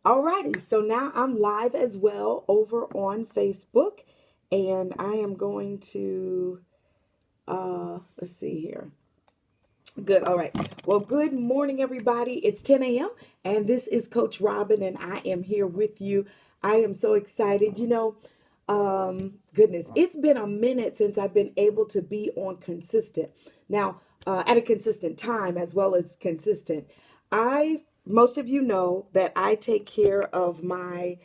Alrighty, so now I'm live as well over on Facebook, and I am going to let's see here. Good. All right. Well, good morning, everybody. It's 10 a.m. and this is Coach Robin, and I am here with you. I am so excited. Goodness, it's been a minute since I've been able to be on consistent. Now, at a consistent time as well as consistent. Most of you know that I take care of my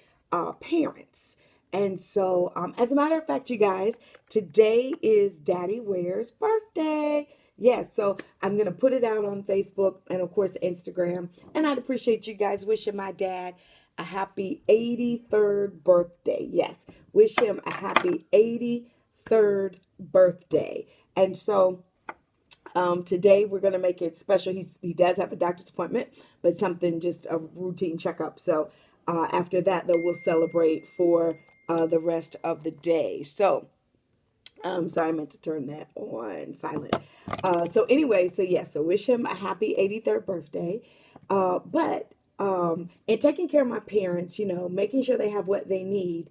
parents. And so, as a matter of fact, you guys, today is Daddy Ware's birthday. Yes, so I'm going to put it out on Facebook and, of course, Instagram. And I'd appreciate you guys wishing my dad a happy 83rd birthday. Yes, wish him a happy 83rd birthday. And so, today we're gonna make it special. He does have a doctor's appointment, but something just a routine checkup. So after that, though, we'll celebrate for the rest of the day. So sorry, I meant to turn that on silent. So anyway, so yes, so wish him a happy 83rd birthday. But in taking care of my parents, making sure they have what they need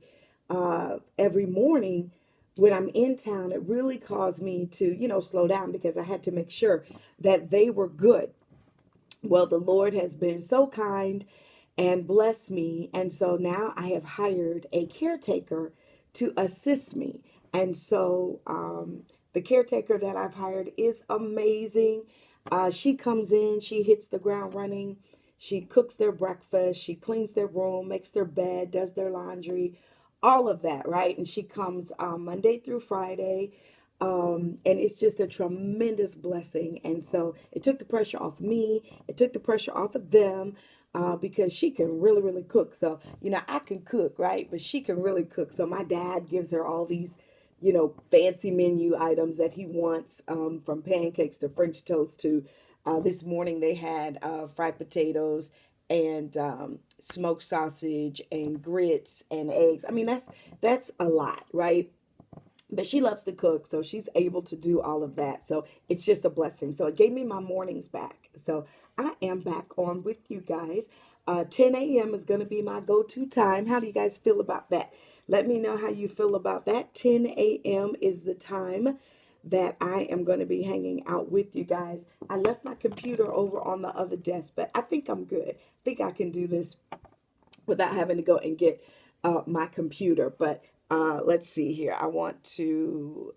every morning when I'm in town, it really caused me to, slow down because I had to make sure that they were good. Well, the Lord has been so kind and blessed me. And so now I have hired a caretaker to assist me. And so the caretaker that I've hired is amazing. She comes in, she hits the ground running. She cooks their breakfast, she cleans their room, makes their bed, does their laundry, all of that, right? And she comes Monday through Friday. And it's just a tremendous blessing. And so it took the pressure off me. It took the pressure off of them because she can really, really cook. So, I can cook, right? But she can really cook. So my dad gives her all these, fancy menu items that he wants, from pancakes to French toast to this morning they had fried potatoes and smoked sausage and grits and eggs. I mean, that's a lot, right? But she loves to cook, so she's able to do all of that. So it's just a blessing. So it gave me my mornings back. So I am back on with you guys. 10 a.m. is going to be my go-to time. How do you guys feel about that? Let me know how you feel about that. 10 a.m. is the time that I am going to be hanging out with you guys. I left my computer over on the other desk, but I think I'm good. I think I can do this without having to go and get my computer. But let's see here. I want to,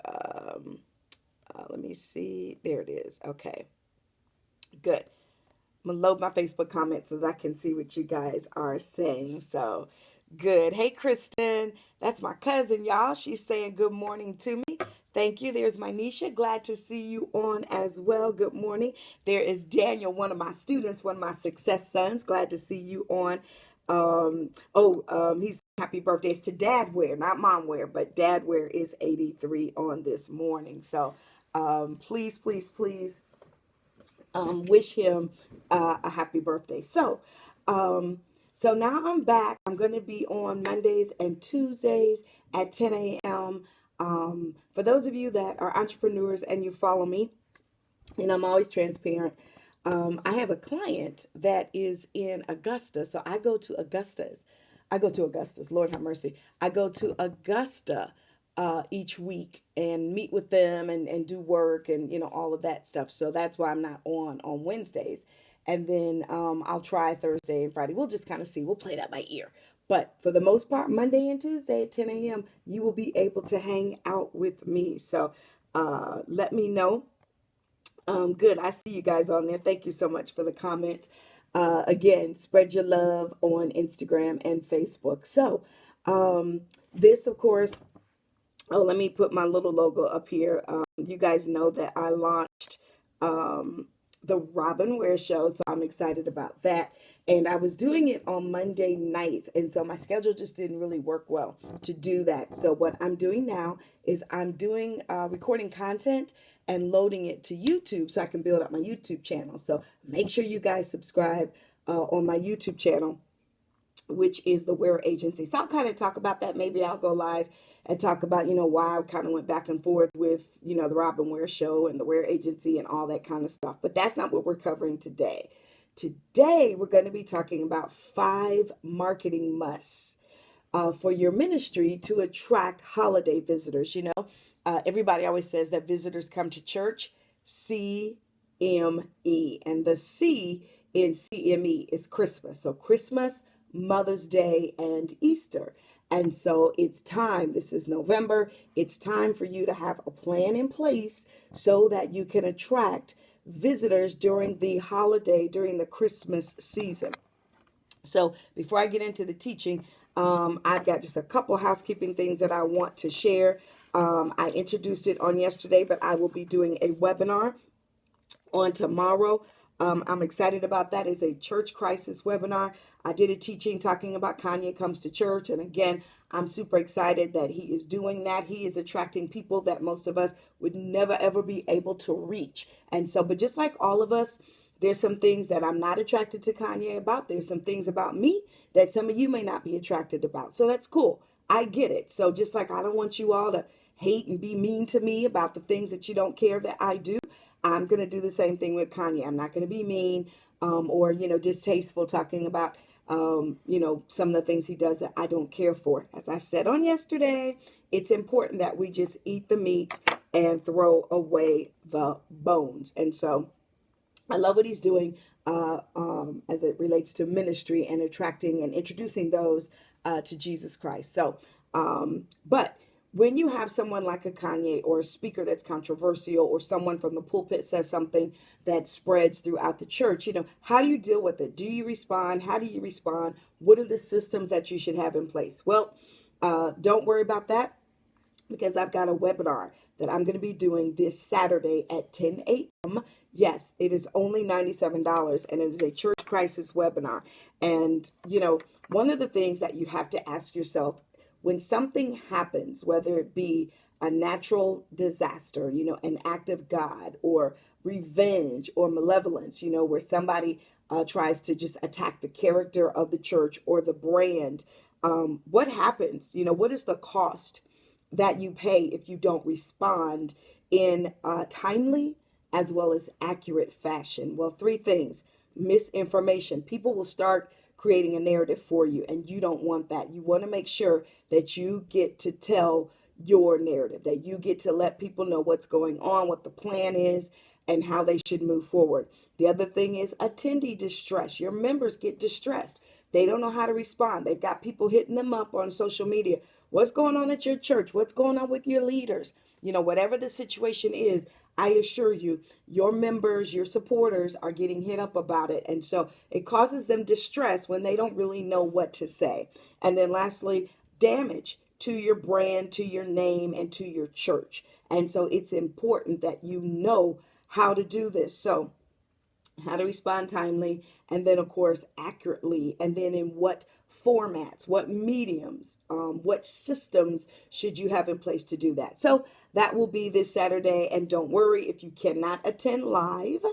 let me see. There it is. Okay, good. I'm going to load my Facebook comments so that I can see what you guys are saying. So good. Hey, Kristen. That's my cousin, y'all. She's saying good morning to me. Thank you. There's my Nisha. Glad to see you on as well. Good morning. There is Daniel, one of my students, one of my success sons. Glad to see you on. He's happy birthdays to Dadware, not Momware, but Dadware is 83 on this morning. So please, please, please wish him a happy birthday. So now I'm back. I'm going to be on Mondays and Tuesdays at 10 a.m. For those of you that are entrepreneurs and you follow me, and I'm always transparent. I have a client that is in Augusta, so I go to Augustus. Lord have mercy. I go to Augusta each week and meet with them and do work and all of that stuff. So that's why I'm not on Wednesdays. And then I'll try Thursday and Friday. We'll just kind of see. We'll play that by ear. But for the most part, Monday and Tuesday at 10 a.m., you will be able to hang out with me. So let me know. Good. I see you guys on there. Thank you so much for the comments. Again, spread your love on Instagram and Facebook. So, this, of course, oh, let me put my little logo up here. You guys know that I launched the Robin Ware Show, so I'm excited about that. And I was doing it on Monday nights, and so my schedule just didn't really work well to do that. So what I'm doing now is I'm doing recording content and loading it to YouTube so I can build up my YouTube channel. So make sure you guys subscribe on my YouTube channel, which is the Wear Agency. So I'll kind of talk about that. Maybe I'll go live and talk about, why I kind of went back and forth with, the Robin Ware Show and the Wear Agency and all that kind of stuff. But that's not what we're covering today. Today, we're going to be talking about 5 marketing musts for your ministry to attract holiday visitors. Everybody always says that visitors come to church, CME, and the C in CME is Christmas. So Christmas, Mother's Day, and Easter. And so it's time, this is November, it's time for you to have a plan in place so that you can attract visitors during the holiday, during the Christmas season. So before I get into the teaching, I've got just a couple housekeeping things that I want to share. I introduced it on yesterday, but I will be doing a webinar on tomorrow. I'm excited about that. It's a church crisis webinar. I did a teaching talking about Kanye comes to church. And again, I'm super excited that he is doing that. He is attracting people that most of us would never, ever be able to reach. And so, but just like all of us, there's some things that I'm not attracted to Kanye about. There's some things about me that some of you may not be attracted about. So that's cool. I get it. So just like I don't want you all to hate and be mean to me about the things that you don't care that I do, I'm going to do the same thing with Kanye. I'm not going to be mean or, distasteful talking about, some of the things he does that I don't care for. As I said on yesterday, it's important that we just eat the meat and throw away the bones. And so I love what he's doing as it relates to ministry and attracting and introducing those to Jesus Christ. So, but when you have someone like a Kanye or a speaker that's controversial or someone from the pulpit says something that spreads throughout the church, how do you deal with it? Do you respond? How do you respond? What are the systems that you should have in place? Well, don't worry about that because I've got a webinar that I'm going to be doing this Saturday at 10 a.m. Yes, it is only $97 and it is a church crisis webinar. And, one of the things that you have to ask yourself when something happens, whether it be a natural disaster, an act of God or revenge or malevolence, where somebody tries to just attack the character of the church or the brand, what happens? What is the cost that you pay if you don't respond in timely as well as accurate fashion? Well, 3 things. Misinformation. People will start creating a narrative for you, and you don't want that. You want to make sure that you get to tell your narrative, that you get to let people know what's going on, what the plan is, and how they should move forward. The other thing is attendee distress. Your members get distressed. They don't know how to respond. They've got people hitting them up on social media. What's going on at your church? What's going on with your leaders? Whatever the situation is, I assure you, your members, your supporters are getting hit up about it. And so it causes them distress when they don't really know what to say. And then lastly, damage to your brand, to your name, and to your church. And so it's important that you know how to do this. So how to respond timely, and then of course accurately, and then in what formats, what mediums, what systems should you have in place to do that. So that will be this Saturday, and don't worry if you cannot attend live,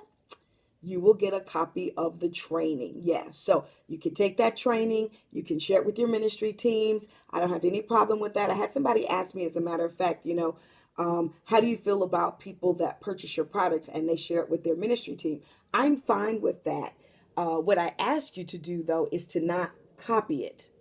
you will get a copy of the training. Yeah, so you can take that training, you can share it with your ministry teams. I don't have any problem with that. I had somebody ask me, as a matter of fact, how do you feel about people that purchase your products and they share it with their ministry team? I'm fine with that. What I ask you to do, though, is to not copy it.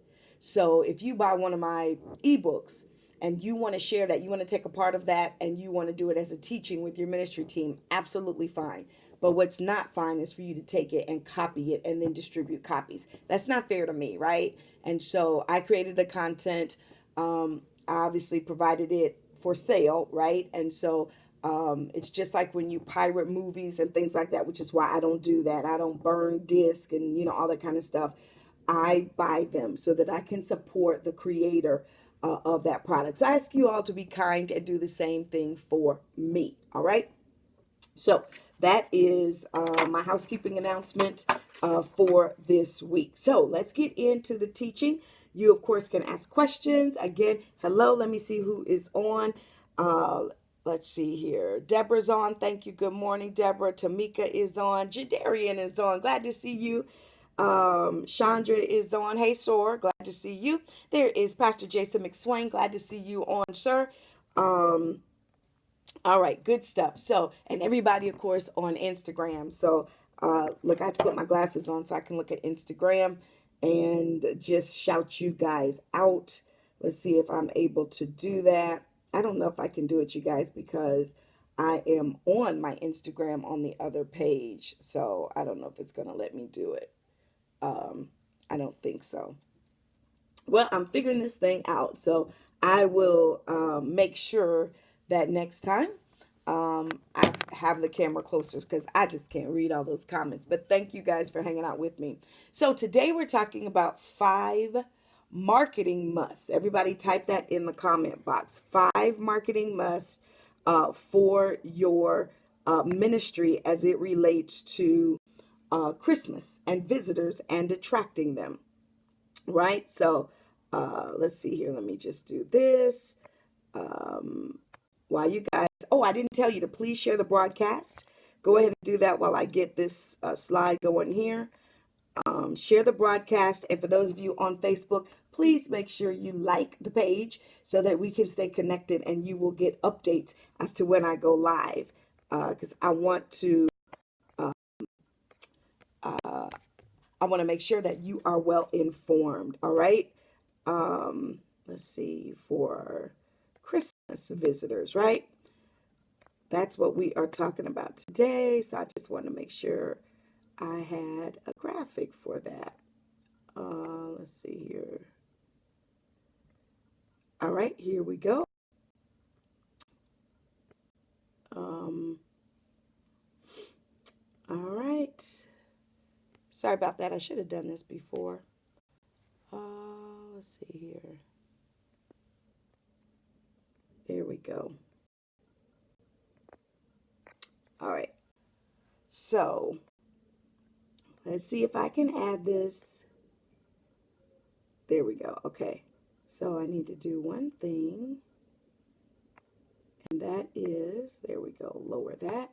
So if you buy one of my ebooks and you want to share that, you want to take a part of that and you want to do it as a teaching with your ministry team, absolutely fine. But what's not fine is for you to take it and copy it and then distribute copies. That's not fair to me, right? And so I created the content. I obviously provided it for sale, right? And so it's just like when you pirate movies and things like that, which is why I don't do that. I don't burn disc and, all that kind of stuff. I buy them so that I can support the creator of that product. So I ask you all to be kind and do the same thing for me. All right. So that is my housekeeping announcement for this week. So let's get into the teaching. You, of course, can ask questions. Again, hello. Let me see who is on. Let's see here. Deborah's on. Thank you. Good morning, Deborah. Tamika is on. Jadarian is on. Glad to see you. Chandra is on. Hey, Sor. Glad to see you. There is Pastor Jason McSwain. Glad to see you on, sir. All right, good stuff. So, and everybody, of course, on Instagram. So, Look, I have to put my glasses on so I can look at Instagram and just shout you guys out. Let's see if I'm able to do that. I don't know if I can do it, you guys, because I am on my Instagram on the other page. So I don't know if it's going to let me do it. I don't think so. Well, I'm figuring this thing out. So I will make sure that next time I have the camera closer because I just can't read all those comments. But thank you guys for hanging out with me. So today we're talking about 5 marketing musts. Everybody type that in the comment box. 5 marketing musts for your ministry as it relates to Christmas and visitors and attracting them. Right? So let's see here. Let me just do this. While you guys, oh, I didn't tell you to please share the broadcast. Go ahead and do that while I get this slide going here. Share the broadcast. And for those of you on Facebook, please make sure you like the page so that we can stay connected and you will get updates as to when I go live. Because I want to make sure that you are well informed. All right. Let's see, for Christmas visitors, right? That's what we are talking about today. So I just want to make sure I had a graphic for that. Let's see here. All right, here we go. All right. Sorry about that. I should have done this before. Let's see here. There we go. All right. So let's see if I can add this. There we go. Okay. So I need to do one thing. And that is, there we go, lower that.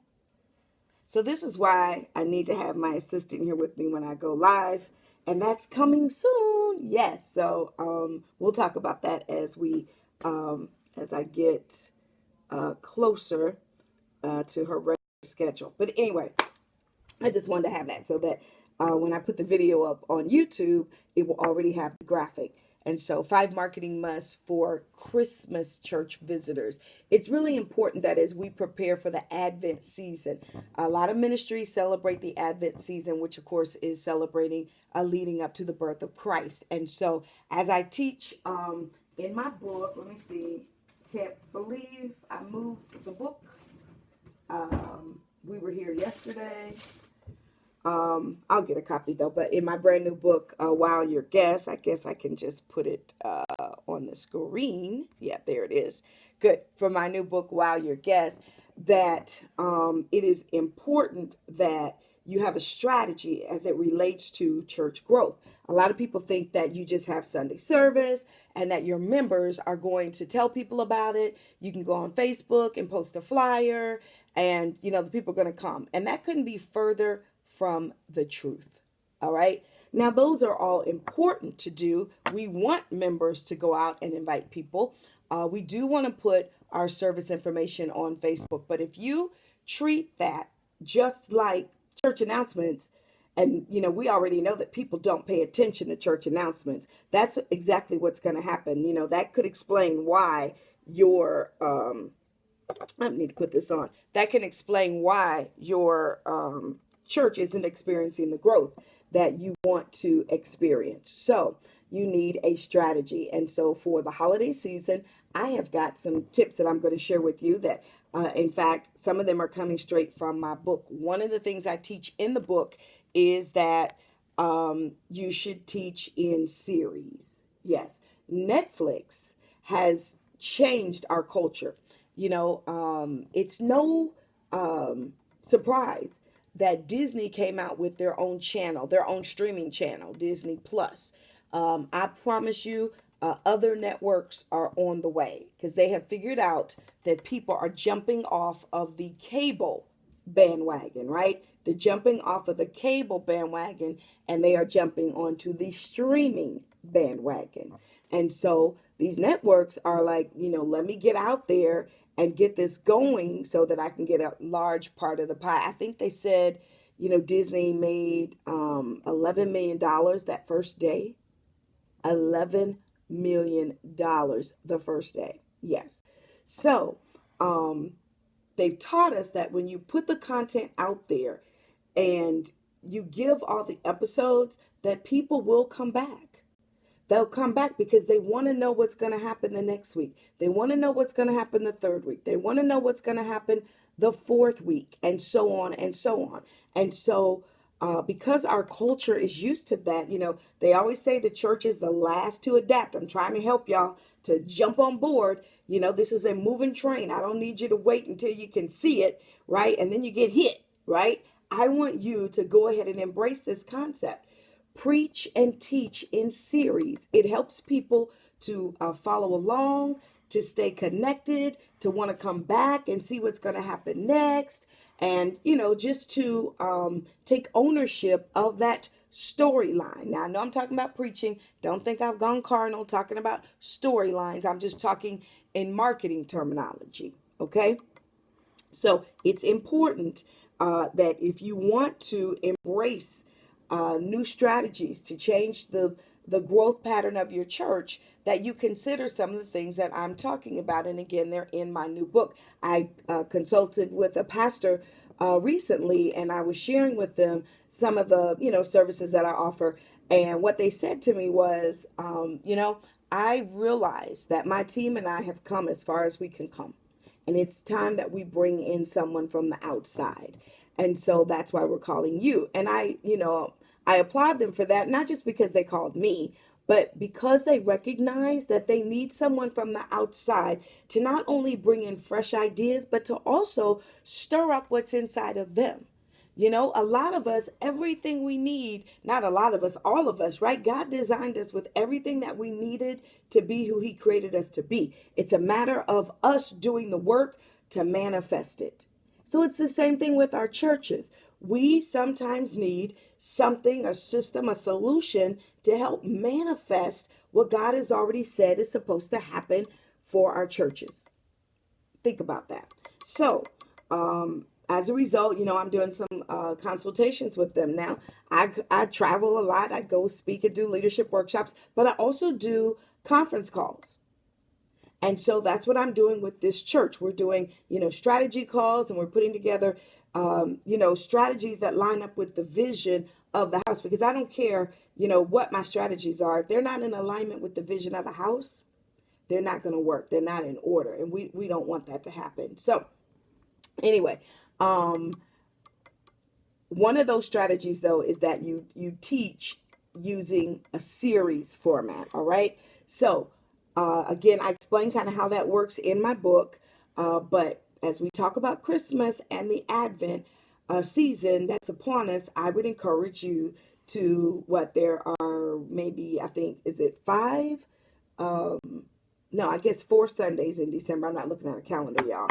So this is why I need to have my assistant here with me when I go live. And that's coming soon. Yes. So we'll talk about that as as I get closer to her regular schedule. But anyway, I just wanted to have that so that when I put the video up on YouTube, it will already have the graphic. And so 5 marketing musts for Christmas church visitors. It's really important that as we prepare for the Advent season, a lot of ministries celebrate the Advent season, which of course is celebrating leading up to the birth of Christ. And so as I teach in my book, let me see, can't believe I moved the book. We were here yesterday. I'll get a copy though, but in my brand new book, Wow Your Guest, I guess I can just put it on the screen. Yeah, there it is. Good. For my new book, Wow Your Guest, that it is important that you have a strategy as it relates to church growth. A lot of people think that you just have Sunday service and that your members are going to tell people about it. You can go on Facebook and post a flyer and, the people are going to come. And that couldn't be further from the truth. All right. Now, those are all important to do. We want members to go out and invite people. We do want to put our service information on Facebook. But if you treat that just like church announcements, and, we already know that people don't pay attention to church announcements. That's exactly what's going to happen. That could explain why your, I need to put this on. That can explain why your, church isn't experiencing the growth that you want to experience. So you need a strategy. And so for the holiday season, I have got some tips that I'm going to share with you that, in fact, some of them are coming straight from my book. One of the things I teach in the book is that you should teach in series. Yes, Netflix has changed our culture. It's no surprise that Disney came out with their own channel, their own streaming channel, Disney Plus. I promise you, other networks are on the way because they have figured out that people are jumping off of the cable bandwagon, right? They're jumping off of the cable bandwagon and they are jumping onto the streaming bandwagon. And so these networks are like, let me get out there and get this going so that I can get a large part of the pie. I think they said, Disney made $11 million that first day. $11 million the first day. Yes. So, um, they've taught us that when you put the content out there and you give all the episodes, that people will come back. They'll come back because they want to know what's going to happen the next week. They want to know what's going to happen the third week. They want to know what's going to happen the fourth week, and so on and so on. And so, because our culture is used to that, they always say the church is the last to adapt. I'm trying to help y'all to jump on board. This is a moving train. I don't need you to wait until you can see it, right? And then you get hit, right? I want you to go ahead and embrace this concept. Preach and teach in series. It helps people to follow along, to stay connected, to want to come back and see what's going to happen next, and just to take ownership of that storyline. Now, I know I'm talking about preaching. Don't think I've gone carnal talking about storylines. I'm just talking in marketing terminology. Okay, so it's important that if you want to embrace new strategies to change the growth pattern of your church, that you consider some of the things that I'm talking about. And again, they're in my new book. I consulted with a pastor recently, and I was sharing with them some of the services that I offer. And what they said to me was, I realize that my team and I have come as far as we can come. And it's time that we bring in someone from the outside. And so that's why we're calling you. And I applaud them for that, not just because they called me, but because they recognize that they need someone from the outside to not only bring in fresh ideas, but to also stir up what's inside of them. A lot of us, everything we need, not a lot of us, all of us, right? God designed us with everything that we needed to be who He created us to be. It's a matter of us doing the work to manifest it. So it's the same thing with our churches. We sometimes need something, a system, a solution to help manifest what God has already said is supposed to happen for our churches. Think about that. So, as a result, I'm doing some consultations with them now. I travel a lot. I go speak and do leadership workshops, but I also do conference calls. And so that's what I'm doing with this church. We're doing, strategy calls, and we're putting together, strategies that line up with the vision of the house. Because I don't care, what my strategies are. If they're not in alignment with the vision of the house, they're not going to work. They're not in order. And we don't want that to happen. So anyway, one of those strategies, though, is that you teach using a series format. All right. So again, I explain kind of how that works in my book. But as we talk about Christmas and the Advent season that's upon us, I would encourage you to there are maybe, I think, is it 5? No, I guess 4 Sundays in December. I'm not looking at a calendar, y'all.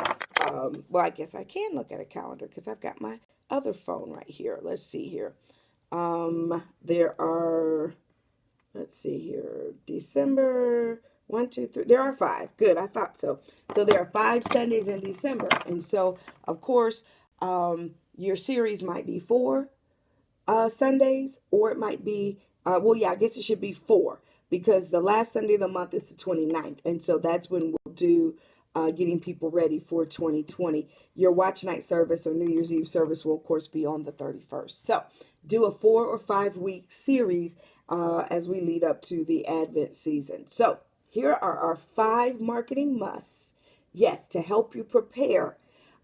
Well, I guess I can look at a calendar because I've got my other phone right here. Let's see here. There are, let's see here, December 1, 2, 3. There are 5. Good, I thought so. So there are 5 Sundays in December, and so of course, your series might be 4 Sundays, or it might be I guess it should be 4. Because the last Sunday of the month is the 29th. And so that's when we'll do getting people ready for 2020. Your watch night service or New Year's Eve service will, of course, be on the 31st. So do a 4 or 5 week series as we lead up to the Advent season. So here are our 5 marketing musts, yes, to help you prepare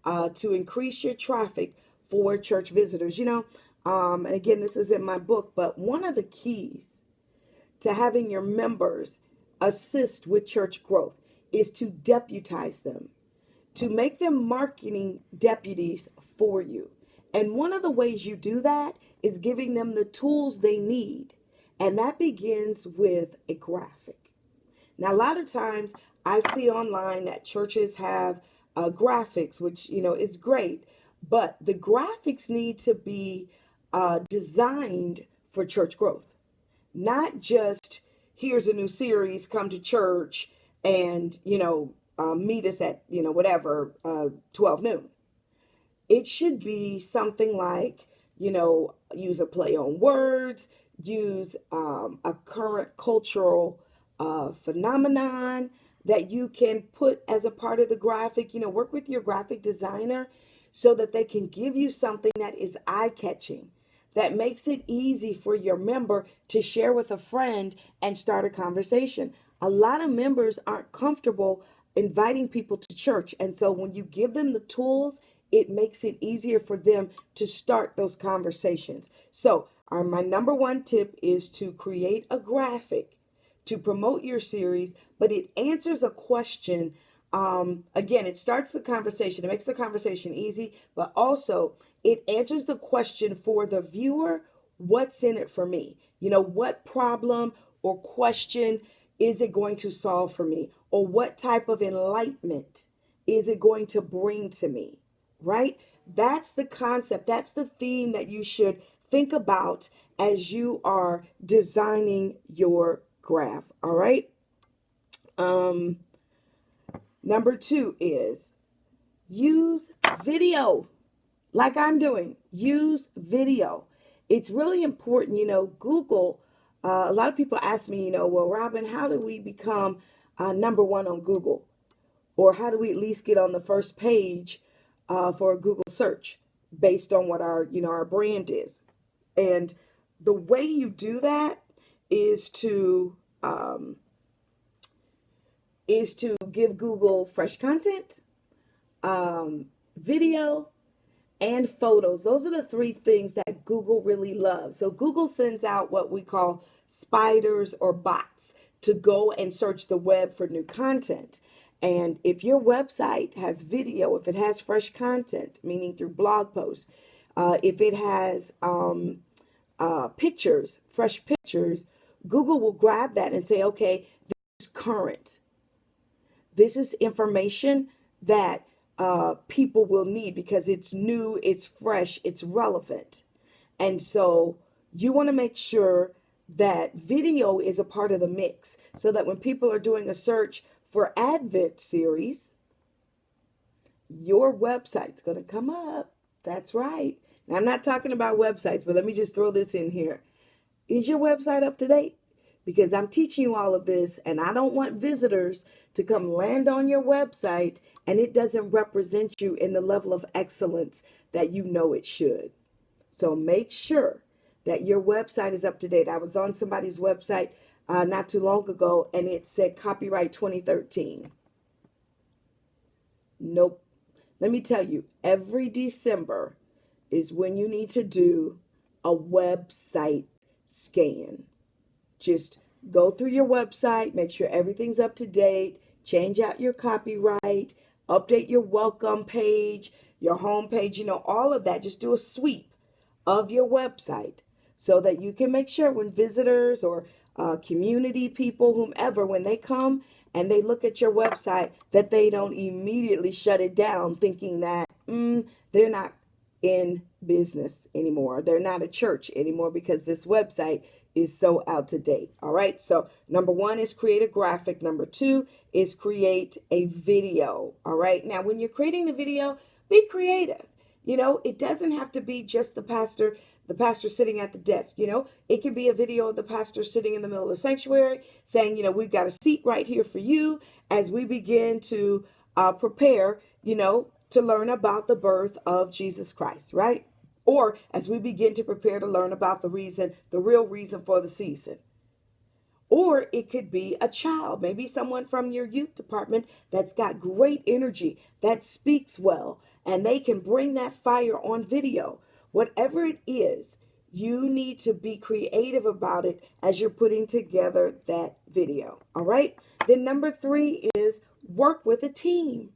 to increase your traffic for church visitors. And again, this is in my book, but one of the keys to having your members assist with church growth is to deputize them, to make them marketing deputies for you. And one of the ways you do that is giving them the tools they need. And that begins with a graphic. Now, a lot of times I see online that churches have graphics, which, is great, but the graphics need to be designed for church growth. Not just, here's a new series, come to church and, meet us at, 12 noon. It should be something like use a play on words, use a current cultural phenomenon that you can put as a part of the graphic. Work with your graphic designer so that they can give you something that is eye-catching, that makes it easy for your member to share with a friend and start a conversation. A lot of members aren't comfortable inviting people to church. And so when you give them the tools, it makes it easier for them to start those conversations. So my number one tip is to create a graphic to promote your series, but it answers a question. Again, it starts the conversation, it makes the conversation easy, but also it answers the question for the viewer: what's in it for me? What problem or question is it going to solve for me? Or what type of enlightenment is it going to bring to me? Right? That's the concept. That's the theme that you should think about as you are designing your graph. All right. Number 2 is use video, like I'm doing. Use video. It's really important. Google, a lot of people ask me, well, Robin, how do we become number one on Google? Or how do we at least get on the first page for a Google search based on what our brand is? And the way you do that is to give Google fresh content, video, and photos. Those are the 3 things that Google really loves. So Google sends out what we call spiders or bots to go and search the web for new content. And if your website has video, if it has fresh content, meaning through blog posts, if it has pictures, fresh pictures, Google will grab that and say, okay, this is current. This is information that people will need because it's new, it's fresh, it's relevant. And so you want to make sure that video is a part of the mix so that when people are doing a search for Advent series, your website's going to come up. That's right. Now, I'm not talking about websites, but let me just throw this in here. Is your website up to date? Because I'm teaching you all of this, and I don't want visitors to come land on your website and it doesn't represent you in the level of excellence that you know it should. So make sure that your website is up to date. I was on somebody's website not too long ago, and it said copyright 2013. Nope. Let me tell you, every December is when you need to do a website scan. Just go through your website, make sure everything's up to date, change out your copyright, update your welcome page, your home page, all of that. Just do a sweep of your website so that you can make sure when visitors or community people, whomever, when they come and they look at your website, that they don't immediately shut it down thinking that they're not in business anymore. They're not a church anymore because this website is so out of date. All right. So number 1 is create a graphic. Number 2 is create a video. All right. Now, when you're creating the video, be creative. It doesn't have to be just the pastor sitting at the desk. It could be a video of the pastor sitting in the middle of the sanctuary saying, we've got a seat right here for you as we begin to prepare, to learn about the birth of Jesus Christ, right? Or as we begin to prepare to learn about the real reason for the season. Or it could be a child, maybe someone from your youth department that's got great energy, that speaks well, and they can bring that fire on video. Whatever it is, you need to be creative about it as you're putting together that video. All right. Then number 3 is work with a team.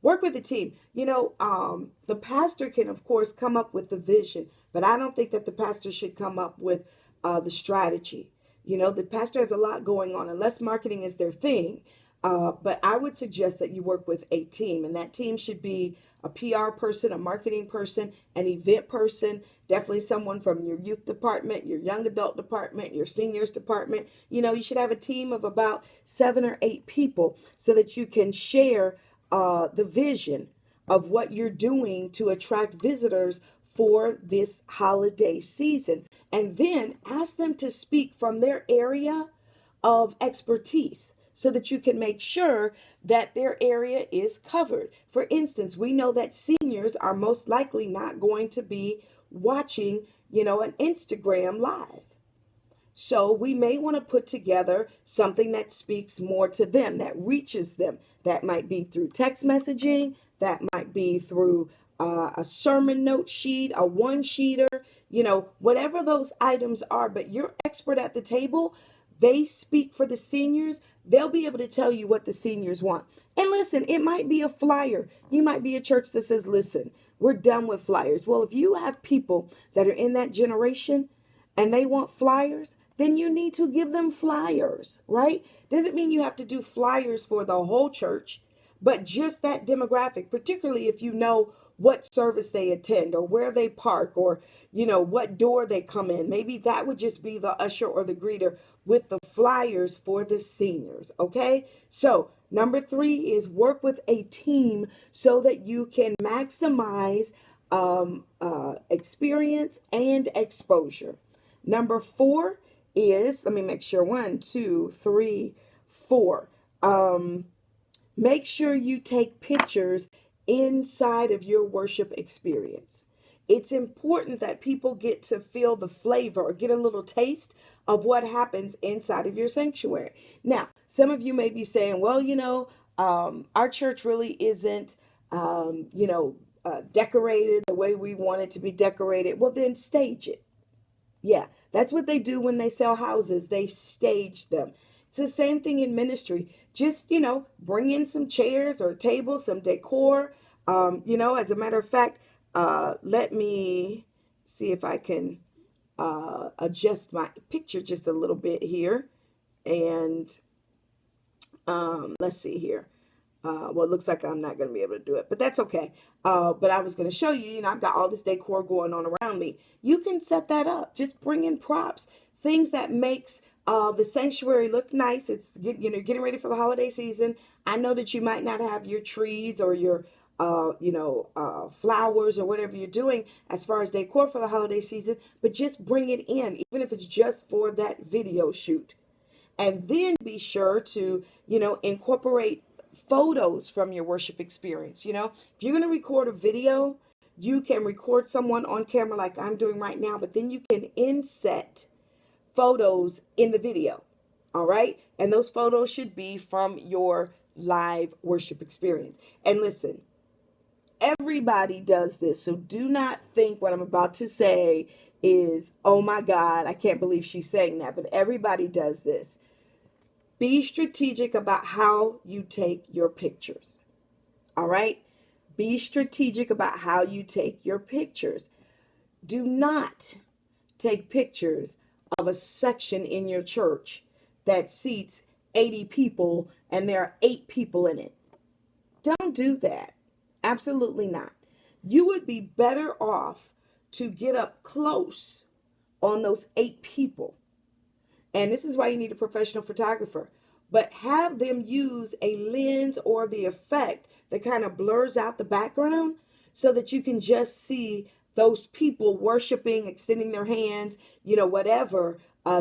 Work with a team. The pastor can, of course, come up with the vision, but I don't think that the pastor should come up with the strategy. The pastor has a lot going on, unless marketing is their thing. But I would suggest that you work with a team, and that team should be a PR person, a marketing person, an event person, definitely someone from your youth department, your young adult department, your seniors department. You should have a team of about 7 or 8 people so that you can share the vision of what you're doing to attract visitors for this holiday season. And then ask them to speak from their area of expertise so that you can make sure that their area is covered. For instance, we know that seniors are most likely not going to be watching, an Instagram live. So we may want to put together something that speaks more to them, that reaches them. That might be through text messaging, that might be through a sermon note sheet, a one-sheeter, whatever those items are. But you're expert at the table. They speak for the seniors. They'll be able to tell you what the seniors want. And listen, it might be a flyer. You might be a church that says, listen, we're done with flyers. Well, if you have people that are in that generation and they want flyers, then you need to give them flyers, right? Doesn't mean you have to do flyers for the whole church, but just that demographic, particularly if you know what service they attend or where they park or, what door they come in. Maybe that would just be the usher or the greeter with the flyers for the seniors, okay? So number 3 is work with a team so that you can maximize experience and exposure. Number 4 is, let me make sure, 1, 2, 3, 4. Make sure you take pictures inside of your worship experience. It's important that people get to feel the flavor or get a little taste of what happens inside of your sanctuary. Now, some of you may be saying, well, our church really isn't, decorated the way we want it to be decorated. Well, then stage it. Yeah, that's what they do when they sell houses. They stage them. It's the same thing in ministry. Just, bring in some chairs or tables, some decor. As a matter of fact, let me see if I can adjust my picture just a little bit here. And let's see here. Well, it looks like I'm not going to be able to do it, but that's okay. But I was going to show you, I've got all this decor going on around me. You can set that up. Just bring in props, things that makes the sanctuary look nice. It's getting ready for the holiday season. I know that you might not have your trees or your flowers or whatever you're doing as far as decor for the holiday season, but just bring it in, even if it's just for that video shoot. And then be sure to, incorporate photos from your worship experience. If you're going to record a video, you can record someone on camera like I'm doing right now, but then you can inset photos in the video. All right. And those photos should be from your live worship experience. And listen, everybody does this. So do not think what I'm about to say is, oh my God, I can't believe she's saying that. But everybody does this. Be strategic about how you take your pictures. All right? Be strategic about how you take your pictures. Do not take pictures of a section in your church that seats 80 people and there are 8 people in it. Don't do that. Absolutely not. You would be better off to get up close on those 8 people. And this is why you need a professional photographer. But have them use a lens or the effect that kind of blurs out the background so that you can just see those people worshiping, extending their hands, whatever,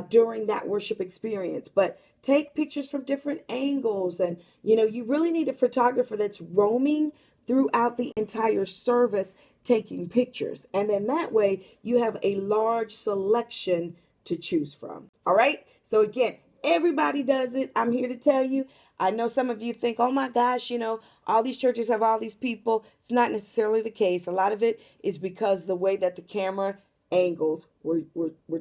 during that worship experience. But take pictures from different angles. And, you really need a photographer that's roaming throughout the entire service taking pictures. And then that way you have a large selection to choose from. All right. So again, everybody does it. I'm here to tell you. I know some of you think, oh my gosh, all these churches have all these people. It's not necessarily the case. A lot of it is because the way that the camera angles were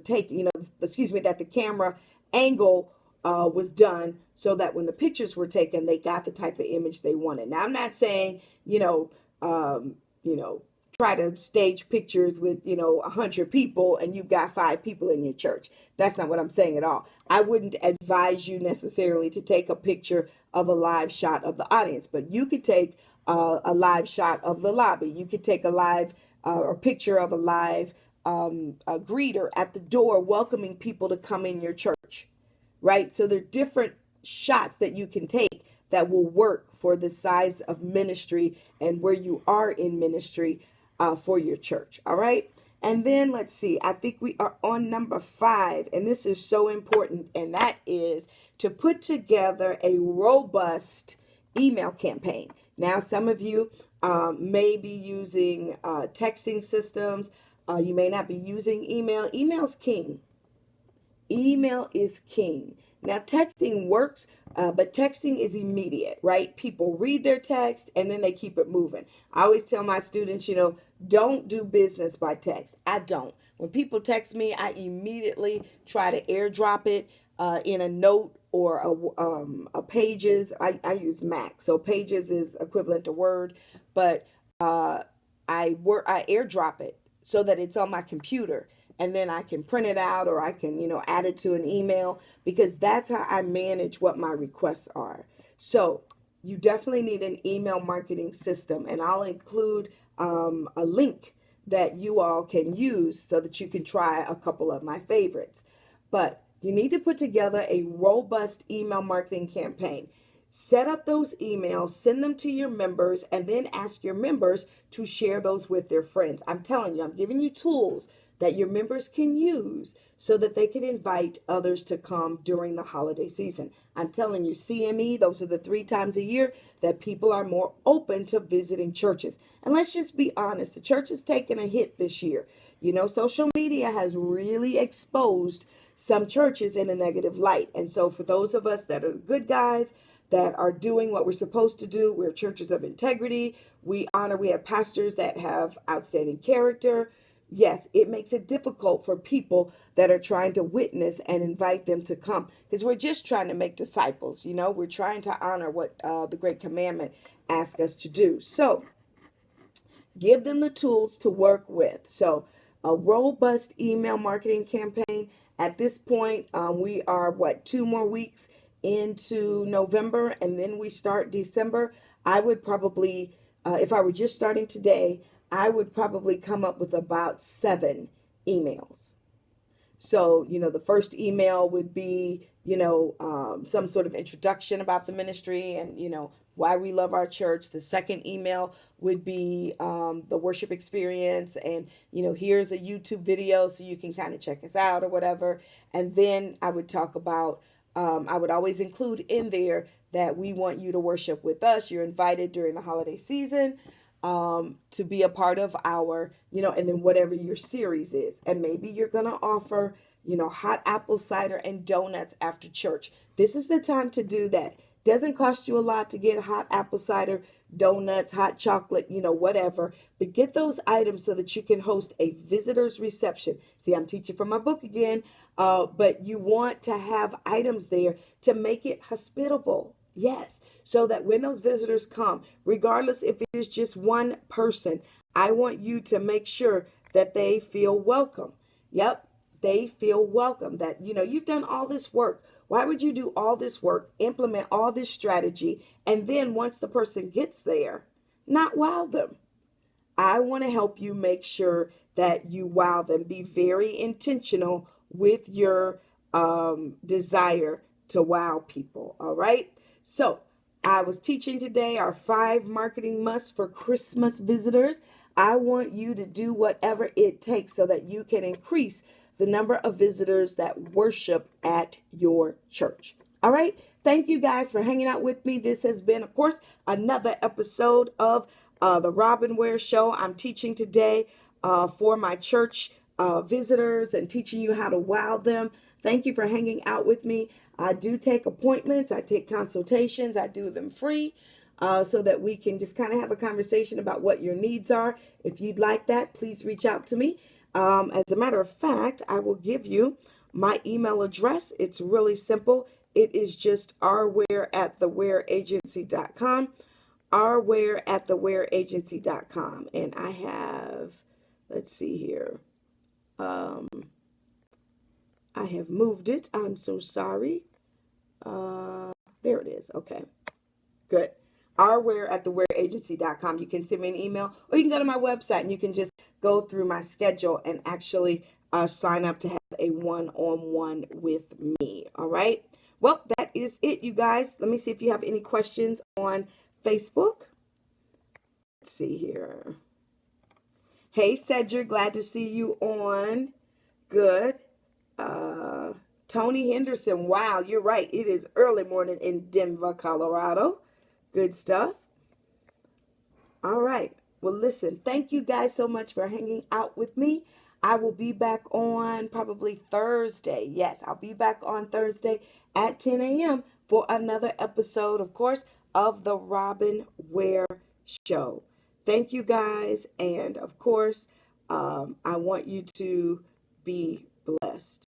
taken, that the camera angle was done so that when the pictures were taken, they got the type of image they wanted. Now, I'm not saying, try to stage pictures with, 100 people and you've got 5 people in your church. That's not what I'm saying at all. I wouldn't advise you necessarily to take a picture of a live shot of the audience, but you could take a live shot of the lobby. You could take a live or picture of a live a greeter at the door welcoming people to come in your church, right? So there are different shots that you can take that will work for the size of ministry and where you are in ministry. for your church. All right. And then let's see, I think we are on number 5, and this is so important, and that is to put together a robust email campaign. Now, some of you may be using texting systems. You may not be using email. Email's king. Email is king. Now, texting works, but texting is immediate, right? People read their text and then they keep it moving. I always tell my students, don't do business by text. I don't. When people text me, I immediately try to airdrop it in a note or a Pages. I use Mac, so Pages is equivalent to Word, but I airdrop it so that it's on my computer, and then I can print it out, or I can, add it to an email, because that's how I manage what my requests are. So you definitely need an email marketing system, and I'll include a link that you all can use so that you can try a couple of my favorites. But you need to put together a robust email marketing campaign. Set up those emails, send them to your members, and then ask your members to share those with their friends. I'm telling you, I'm giving you tools that your members can use so that they can invite others to come during the holiday season. I'm telling you, CME, those are the 3 times a year that people are more open to visiting churches. And let's just be honest, the church has taken a hit this year. Social media has really exposed some churches in a negative light. And so for those of us that are the good guys, that are doing what we're supposed to do, we're churches of integrity, we have pastors that have outstanding character. Yes, it makes it difficult for people that are trying to witness and invite them to come, because we're just trying to make disciples. We're trying to honor what the Great Commandment asks us to do. So give them the tools to work with. So a robust email marketing campaign. At this point, we are 2 more weeks into November, and then we start December. I would probably, if I were just starting today, I would probably come up with about 7 emails. So, the first email would be, some sort of introduction about the ministry and, why we love our church. The second email would be the worship experience, and, here's a YouTube video so you can kind of check us out or whatever. And then I would talk about, I would always include in there that we want you to worship with us. You're invited during the holiday season to be a part of our, and then whatever your series is. And maybe you're going to offer, hot apple cider and donuts after church. This is the time to do that. Doesn't cost you a lot to get hot apple cider, donuts, hot chocolate, whatever. But get those items so that you can host a visitor's reception. See, I'm teaching from my book again. But you want to have items there to make it hospitable. Yes. So that when those visitors come, regardless if it is just one person, I want you to make sure that they feel welcome. Yep. They feel welcome, that, you've done all this work. Why would you do all this work, implement all this strategy, and then once the person gets there, not wow them? I want to help you make sure that you wow them. Be very intentional with your desire to wow people. All right. So I was teaching today our 5 marketing musts for Christmas visitors. I want you to do whatever it takes so that you can increase the number of visitors that worship at your church. All right. Thank you guys for hanging out with me. This has been, of course, another episode of the Robin Ware Show. I'm teaching today for my church visitors and teaching you how to wow them. Thank you for hanging out with me. I do take appointments. I take consultations. I do them free so that we can just kind of have a conversation about what your needs are. If you'd like that, please reach out to me. As a matter of fact, I will give you my email address. It's really simple. It is just rware@thewareagency.com, rware@thewareagency.com. And I have, let's see here. I have moved it. I'm so sorry. There it is. Okay, good. rware@thewareagency.com. You can send me an email, or you can go to my website and you can just go through my schedule and actually sign up to have a one-on-one with me. All right. Well, that is it, you guys. Let me see if you have any questions on Facebook. Let's see here. Hey, Cedric, glad to see you on. Good. Uh, Tony Henderson, wow, you're right. It is early morning in Denver, Colorado. Good stuff. All right. Well, listen, thank you guys so much for hanging out with me. I will be back on probably Thursday. Yes, I'll be back on Thursday at 10 a.m. for another episode, of course, of the Robin Ware Show. Thank you guys. And of course, I want you to be blessed.